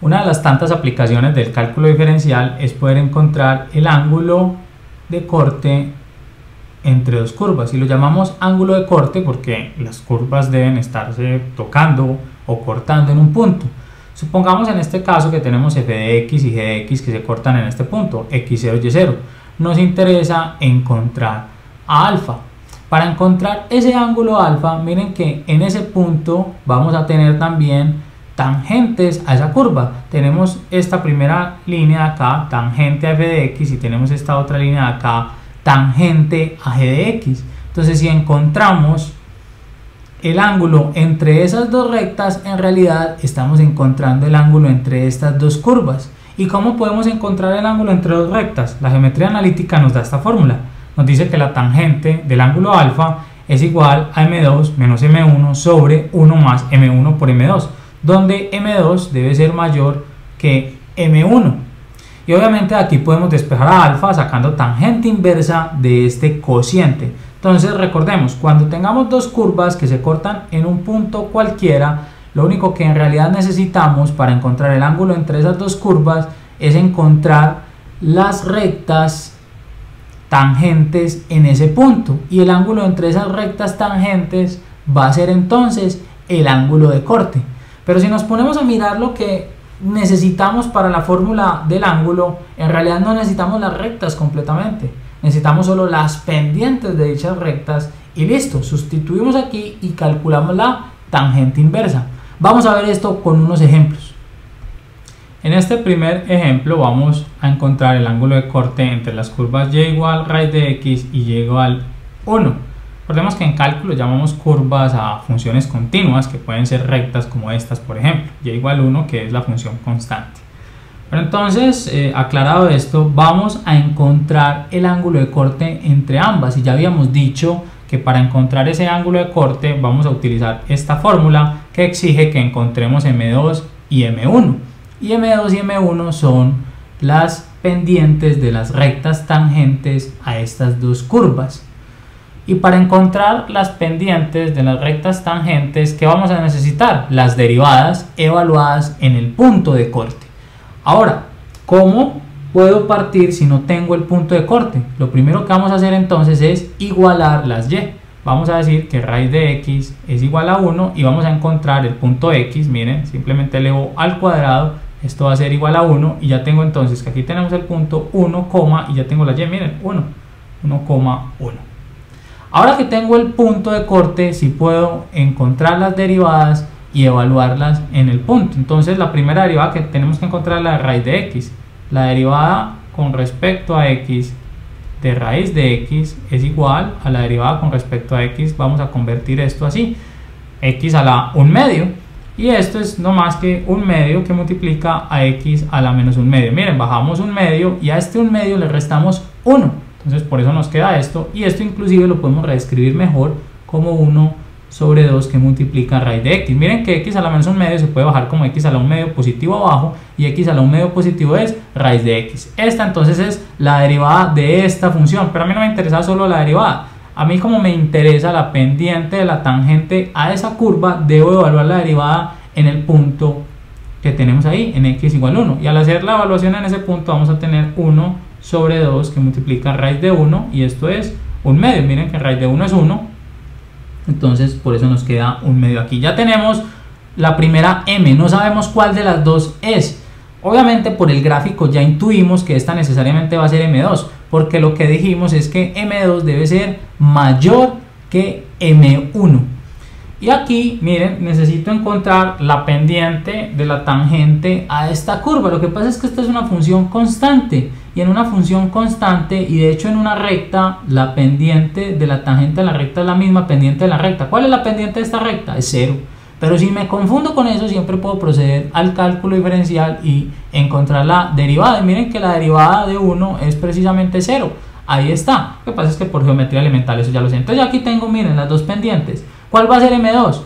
Una de las tantas aplicaciones del cálculo diferencial es poder encontrar el ángulo de corte entre dos curvas, y lo llamamos ángulo de corte porque las curvas deben estarse tocando o cortando en un punto. Supongamos en este caso que tenemos f de x y g de x que se cortan en este punto, x0 y y0. Nos interesa encontrar a alfa. Para encontrar ese ángulo alfa, miren que en ese punto vamos a tener también tangentes a esa curva. Tenemos esta primera línea de acá, tangente a f de x, y tenemos esta otra línea de acá, tangente a g de x. Entonces, si encontramos el ángulo entre esas dos rectas, en realidad estamos encontrando el ángulo entre estas dos curvas. ¿Y cómo podemos encontrar el ángulo entre dos rectas? La geometría analítica nos da esta fórmula. Nos dice que la tangente del ángulo alfa es igual a m2 menos m1 sobre 1 más m1 por m2, donde m2 debe ser mayor que m1. Y obviamente aquí podemos despejar a alfa sacando tangente inversa de este cociente. Entonces recordemos, cuando tengamos dos curvas que se cortan en un punto cualquiera, lo único que en realidad necesitamos para encontrar el ángulo entre esas dos curvas es encontrar las rectas tangentes en ese punto, y el ángulo entre esas rectas tangentes va a ser entonces el ángulo de corte. Pero si nos ponemos a mirar lo que necesitamos para la fórmula del ángulo, en realidad no necesitamos las rectas completamente, necesitamos solo las pendientes de dichas rectas y listo, sustituimos aquí y calculamos la tangente inversa. Vamos a ver esto con unos ejemplos. En este primer ejemplo vamos a encontrar el ángulo de corte entre las curvas y igual raíz de x y y igual 1. Recordemos que en cálculo llamamos curvas a funciones continuas que pueden ser rectas como estas, por ejemplo, y igual 1, que es la función constante. Pero entonces, aclarado esto, vamos a encontrar el ángulo de corte entre ambas, y ya habíamos dicho que para encontrar ese ángulo de corte vamos a utilizar esta fórmula que exige que encontremos m2 y m1. Y m2 y m1 son las pendientes de las rectas tangentes a estas dos curvas. Y para encontrar las pendientes de las rectas tangentes, ¿qué vamos a necesitar? Las derivadas evaluadas en el punto de corte. Ahora, ¿cómo puedo partir si no tengo el punto de corte? Lo primero que vamos a hacer entonces es igualar las y. Vamos a decir que raíz de x es igual a 1 y vamos a encontrar el punto x. Miren, simplemente elevo al cuadrado. Esto va a ser igual a 1 y ya tengo entonces que aquí tenemos el punto 1, y ya tengo la y, miren, 1,1. Ahora que tengo el punto de corte, sí puedo encontrar las derivadas y evaluarlas en el punto. Entonces la primera derivada que tenemos que encontrar es la de raíz de x. La derivada con respecto a x de raíz de x es igual a la derivada con respecto a x. Vamos a convertir esto así, x a la 1 medio. Y esto es no más que 1 medio que multiplica a x a la menos 1 medio. Miren, bajamos 1 medio y a este 1 medio le restamos 1. Entonces por eso nos queda esto. Y esto inclusive lo podemos reescribir mejor como 1 sobre 2 que multiplica raíz de x. Miren que x a la menos 1 medio se puede bajar como x a la 1 medio positivo abajo. Y x a la 1 medio positivo es raíz de x. Esta entonces es la derivada de esta función. Pero a mí no me interesa solo la derivada. A mí, como me interesa la pendiente de la tangente a esa curva, debo evaluar la derivada en el punto que tenemos ahí, en x igual 1. Y al hacer la evaluación en ese punto vamos a tener 1 sobre 2 que multiplica raíz de 1, y esto es 1 medio. Miren que raíz de 1 es 1, entonces por eso nos queda 1 medio aquí. Ya tenemos la primera m, no sabemos cuál de las dos es. Obviamente por el gráfico ya intuimos que esta necesariamente va a ser m2, porque lo que dijimos es que m2 debe ser mayor que m1. Y aquí, miren, necesito encontrar la pendiente de la tangente a esta curva. Lo que pasa es que esta es una función constante, y en una función constante, y de hecho en una recta, la pendiente de la tangente de la recta es la misma pendiente de la recta. ¿Cuál es la pendiente de esta recta? Es 0. Pero si me confundo con eso, siempre puedo proceder al cálculo diferencial y encontrar la derivada. Y miren que la derivada de 1 es precisamente 0. Ahí está. Lo que pasa es que por geometría elemental eso ya lo sé. Entonces aquí tengo, miren, las dos pendientes. ¿Cuál va a ser m2?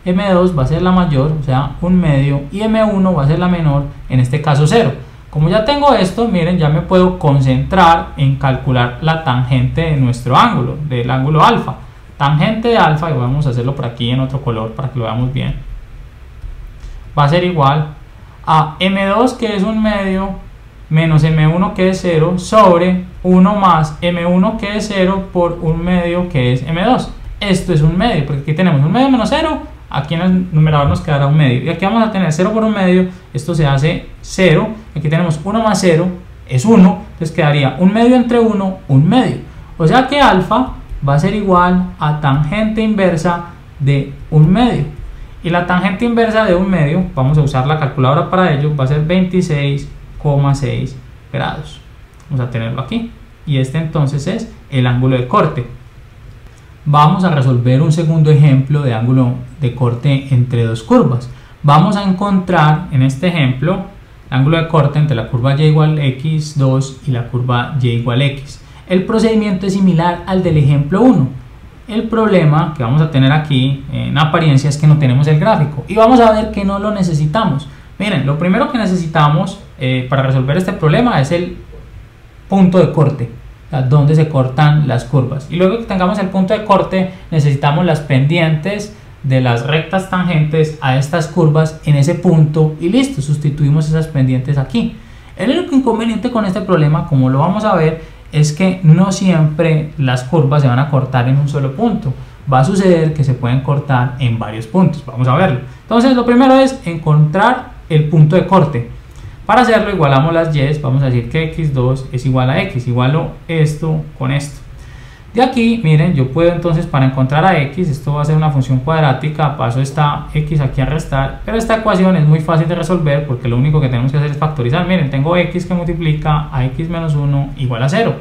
m2 va a ser la mayor, o sea, 1 medio, y m1 va a ser la menor, en este caso 0. Como ya tengo esto, miren, ya me puedo concentrar en calcular la tangente de nuestro ángulo, del ángulo alfa. Tangente de alfa, y vamos a hacerlo por aquí en otro color para que lo veamos bien, va a ser igual a m2 que es un medio menos m1 que es 0 sobre 1 más m1 que es 0 por un medio que es m2. Esto es un medio, porque aquí tenemos un medio menos 0, aquí en el numerador nos quedará un medio, y aquí vamos a tener 0 por un medio, esto se hace 0, aquí tenemos 1 más 0 es 1, entonces quedaría un medio entre 1, un medio, o sea que alfa va a ser igual a tangente inversa de un medio, y la tangente inversa de un medio, vamos a usar la calculadora para ello, va a ser 26,6 grados, vamos a tenerlo aquí, y este entonces es el ángulo de corte. Vamos a resolver un segundo ejemplo de ángulo de corte entre dos curvas. Vamos a encontrar en este ejemplo el ángulo de corte entre la curva y igual x2 y la curva y igual x. El procedimiento es similar al del ejemplo 1. El problema que vamos a tener aquí en apariencia es que no tenemos el gráfico y vamos a ver que no lo necesitamos. Miren, lo primero que necesitamos para resolver este problema es el punto de corte, donde se cortan las curvas, y luego que tengamos el punto de corte necesitamos las pendientes de las rectas tangentes a estas curvas en ese punto y listo, sustituimos esas pendientes aquí. El único inconveniente con este problema, como lo vamos a ver, es que no siempre las curvas se van a cortar en un solo punto, va a suceder que se pueden cortar en varios puntos, vamos a verlo. Entonces lo primero es encontrar el punto de corte. Para hacerlo igualamos las y, vamos a decir que x2 es igual a x, igualo esto con esto. De aquí, miren, yo puedo entonces para encontrar a x, esto va a ser una función cuadrática, paso esta x aquí a restar, pero esta ecuación es muy fácil de resolver porque lo único que tenemos que hacer es factorizar. Miren, tengo x que multiplica a x menos 1 igual a 0.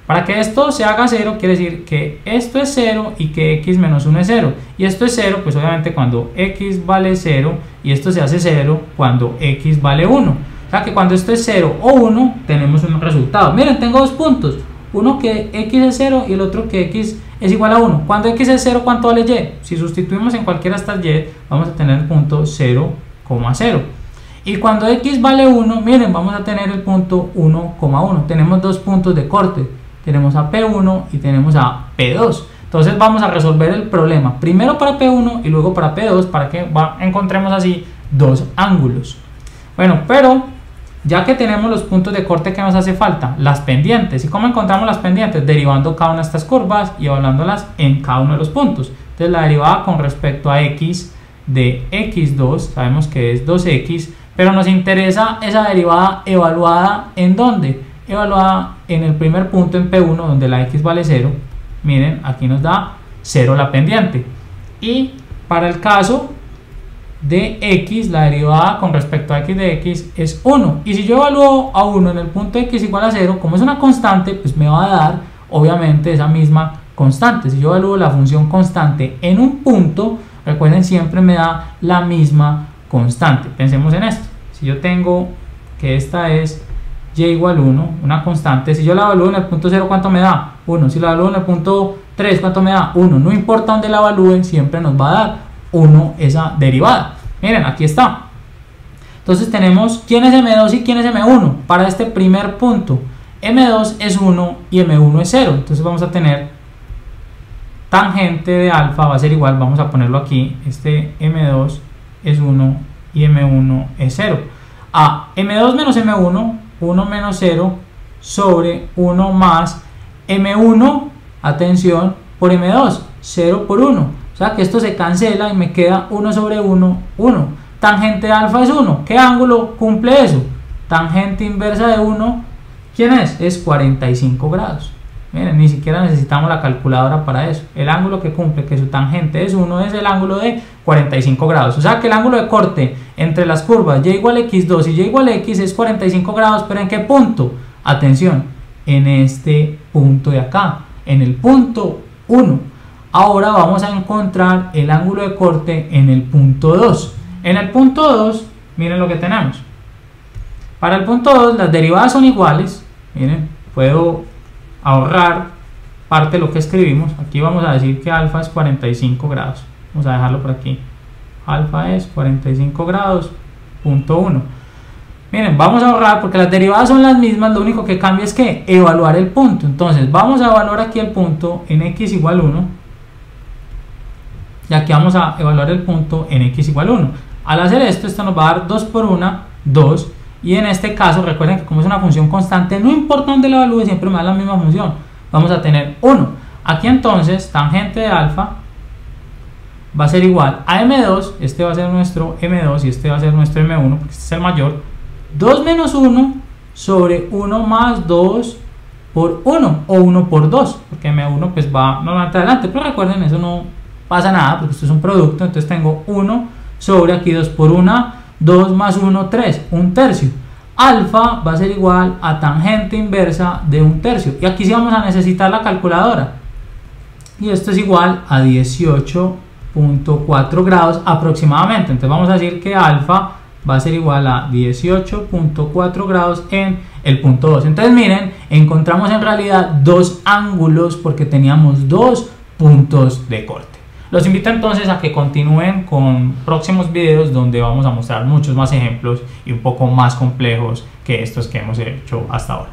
Para que esto se haga 0, quiere decir que esto es 0 y que x menos 1 es 0. Y esto es 0, pues obviamente cuando x vale 0, y esto se hace 0 cuando x vale 1. O sea que cuando esto es 0 o 1 tenemos un resultado. Miren, tengo dos puntos, uno que x es 0 y el otro que x es igual a 1. Cuando x es 0, ¿cuánto vale y? Si sustituimos en cualquiera de estas y, vamos a tener el punto 0,0. Y cuando x vale 1, miren, vamos a tener el punto 1,1. Tenemos dos puntos de corte, tenemos a P1 y tenemos a P2. Entonces vamos a resolver el problema primero para P1 y luego para P2 para que encontremos así dos ángulos. Bueno, pero ya que tenemos los puntos de corte, que nos hace falta, las pendientes. ¿Y cómo encontramos las pendientes? Derivando cada una de estas curvas y evaluándolas en cada uno de los puntos. Entonces la derivada con respecto a x de x2, sabemos que es 2x, pero nos interesa esa derivada evaluada ¿en dónde? Evaluada en el primer punto en P1, donde la x vale 0. Miren, aquí nos da 0 la pendiente. Y para el caso de x, la derivada con respecto a x de x es 1, y si yo evalúo a 1 en el punto x igual a 0, como es una constante, pues me va a dar obviamente esa misma constante. Si yo evalúo la función constante en un punto, recuerden, siempre me da la misma constante. Pensemos en esto, si yo tengo que esta es y igual 1, una constante, si yo la evalúo en el punto 0, ¿cuánto me da? 1, si la evalúo en el punto 3, ¿cuánto me da? 1, no importa dónde la evalúen, siempre nos va a dar 1 esa derivada. Miren, aquí está. Entonces tenemos quién es M2 y quién es M1 para este primer punto. M2 es 1 y M1 es 0. Entonces vamos a tener tangente de alfa va a ser igual, vamos a ponerlo aquí, este M2 es 1 y M1 es 0. A M2 menos M1, 1 menos 0 sobre 1 más M1, atención, por M2, 0 por 1. O sea que esto se cancela y me queda 1 sobre 1, 1. Tangente de alfa es 1. ¿Qué ángulo cumple eso? Tangente inversa de 1, ¿quién es? Es 45 grados. Miren, ni siquiera necesitamos la calculadora para eso. El ángulo que cumple que su tangente es 1 es el ángulo de 45 grados. O sea que el ángulo de corte entre las curvas y igual x2 y y igual x es 45 grados. ¿Pero en qué punto? Atención, en este punto de acá, en el punto 1. Ahora vamos a encontrar el ángulo de corte en el punto 2. En el punto 2, miren lo que tenemos. Para el punto 2 las derivadas son iguales. Miren, puedo ahorrar parte de lo que escribimos. Aquí vamos a decir que alfa es 45 grados. Vamos a dejarlo por aquí. Alfa es 45 grados, punto 1. Miren, vamos a ahorrar porque las derivadas son las mismas. Lo único que cambia es que evaluar el punto. Entonces vamos a evaluar aquí el punto en x igual 1. Y aquí vamos a evaluar el punto en x igual 1. Al hacer esto, esto nos va a dar 2 por 1 2. Y en este caso, recuerden que como es una función constante, no importa dónde la evalúe, siempre me da la misma función. Vamos a tener 1. Aquí entonces, tangente de alfa va a ser igual a M2, este va a ser nuestro M2 y este va a ser nuestro M1, porque este es el mayor, 2 menos 1 sobre 1 más 2 por 1, o 1 por 2, porque M1 pues va normalmente adelante, pero recuerden, eso no pasa nada, porque esto es un producto, entonces tengo 1 sobre aquí 2 por 1, 2 más 1, 3, 1/3. Alfa va a ser igual a tangente inversa de 1/3, y aquí sí vamos a necesitar la calculadora, y esto es igual a 18.4 grados aproximadamente. Entonces vamos a decir que alfa va a ser igual a 18.4 grados en el punto 2. Entonces miren, encontramos en realidad dos ángulos porque teníamos dos puntos de corte. Los invito entonces a que continúen con próximos videos donde vamos a mostrar muchos más ejemplos y un poco más complejos que estos que hemos hecho hasta ahora.